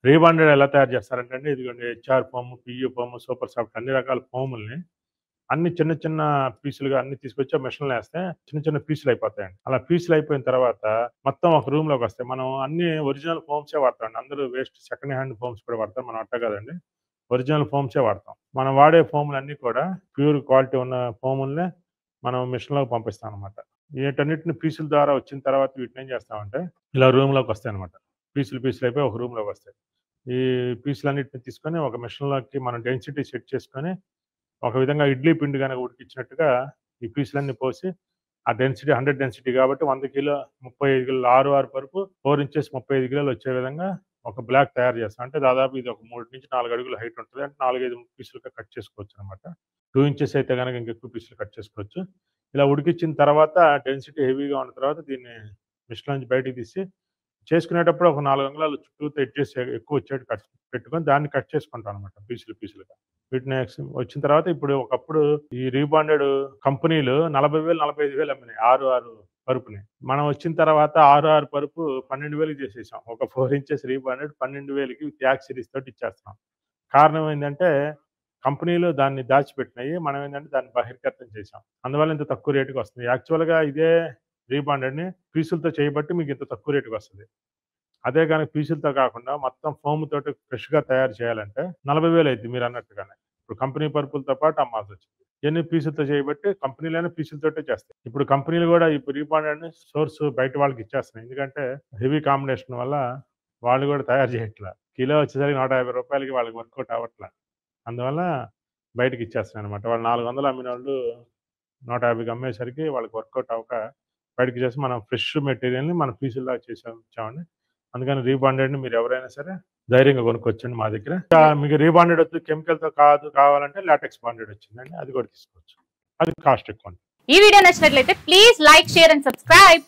Rebonded ఎలా తయారు చేస్తారంటే అండి, ఇదిగోండి HR foam, PU foam, super soft అన్ని రకాల ఫోముల్ని అన్ని చిన్న చిన్న పీసులుగా అన్ని తీసుకొచ్చి ఆ మిషన్‌లో ఏస్తే చిన్న చిన్న పీసులు అయిపోతాయండి. అలా పీసులు అయిపోయిన తర్వాత మొత్తం ఒక రూమ్‌లోకొస్తాయి. మనం అన్ని ఒరిజినల్ ఫోమ్సే వాడతామండి. అందరూ వేస్ట్ సెకండ్ హ్యాండ్ ఫోమ్స్ కూడా వాడతారు. మనం అట్టా కాదండి. ఒరిజినల్ ఫోమ్సే వాడతాం. మనం వాడే ఫోములన్నీ కూడా ప్యూర్ క్వాలిటీ ఉన్న ఫోముల్నే మనం మిషన్‌లోకి పంపిస్తాం అనమాట. వీటన్నిటిని పీసుల ద్వారా వచ్చిన తర్వాత వీటిని ఏం చేస్తామంటే ఇలా రూమ్‌లోకొస్తాయనమాట. పీసులు పీసులు అయిపోయి ఒక రూమ్‌లోకొస్తాయి. ఈ పీసులన్నిటిని తీసుకొని ఒక మిషన్‌లోకి మనం డెన్సిటీ సెట్ చేసుకొని ఒక విధంగా ఇడ్లీ పిండి గనక ఉడికిచ్చినట్టుగా ఈ పీసులన్నీ పోసి ఆ డెన్సిటీ 100 డెన్సిటీ కాబట్టి 100 కిలో 35 కిలోల 6 పరుపు 4 ఇంచెస్ 35 కిలోలు వచ్చే విధంగా ఒక బ్లాక్ తయారు చేస్తాం. అంటే దాదాపు ఇది ఒక 3-4 అడుగుల హైట్ ఉంటది. అంటే 4, 5 పీసులుగా కట్ చేసుకోవచ్చనమాట. 2 ఇంచెస్ అయితే గనక ఇంకెక్కువ పీసులు కట్ చేసుకోవచ్చు. ఇలా ఉడికిచ్చిన తర్వాత డెన్సిటీ హెవీగా ఉన్న తర్వాత దీన్ని మిషన్‌లో నుంచి బయటికి తీసి చేసుకునేటప్పుడు ఒక 4 అంగుళాలు చుట్టూతా ఎడ్జెస్ ఎక్కువొచ్చేట్టు పెట్టుకొని దాన్ని కట్ చేసుకుంటామనమాట పీసులు పీసులుగా. వీటిని వచ్చిన తర్వాత ఇప్పుడు ఒకప్పుడు ఈ రీబాండెడ్ కంపెనీలు 40,000, 45,000 అమ్మినాయి. 6 పరుపుని. మనం వచ్చిన తర్వాత 6 పరుపు 12,000కి చేసేసాం. ఒక 4 ఇంచెస్ రీబాండెడ్ 12,000కి ట్యాక్స్ సిరీస్ తోటి ఇచ్చేస్తున్నాం. కారణం ఏందంటే కంపెనీలు దాన్ని దాచిపెట్టినాయి. మనం ఏందంటే దాన్ని బహిర్గతం చేసాం. అందువల్ల ఇంత తక్కువ రేటుకి వస్తుంది. యాక్చువల్‌గా ఇదే రీబాండెడ్‌ని పీసులతో చేయబట్టి మీకు ఇంత తక్కువ రేటుకొస్తది. అదే గనక పీసులతో కాకుండా మొత్తం ఫోమ్ తోటి ఫ్రెష్‌గా తయారు చేయాలంటే 40,000 అయిద్ది మీరన్నట్టుగానే. ఇప్పుడు కంపెనీ పరుపులతో పాటు అమ్మాల్సొచ్చింది. ఇయన్నీ పీసులతో చేయబట్టి కంపెనీలైనా పీసులతోటే చేస్తాయి. ఇప్పుడు కంపెనీలు గూడా ఇప్పుడు రీబాండెడ్‌ని సోర్స్ బయట వాళ్ళకి ఇచ్చేస్తున్నాయి. ఎందుకంటే హెవీ కాంబినేషన్ వల్ల వాళ్ళు గూడా తయారు చేయట్లా. కిలో వచ్చేసరికి రూ. 150కి వాళ్ళకి వర్కౌట్ అవ్వట్లా. అందువల్ల బయటకి ఇచ్చేస్తున్నాయన్నమాట. వాళ్ళు 400 అమ్మినోళ్ళు 150కి అమ్మేసరికి వాళ్ళకి వర్కౌట్ అవ్వక బయటకి చేసి మనం ఫ్రెష్ మెటీరియల్‌ని మనం పీసుల్లాగా ఇచ్చామండి. అందుకని రీబాండెడ్‌ని మీరెవరైనా సరే ధైర్యంగా కొనుక్కోవచ్చండి మా దగ్గర. ఇంకా మీకు రీబాండెడ్ వద్దు కెమికల్‌తో కావాలంటే లాటెక్స్ బాండెడ్ వచ్చిందండి. అది కూడా తీసుకోవచ్చు. అది కాస్ట్ ఎక్కువండి. ఈ వీడియో నచ్చినట్లయితే please like, share and subscribe.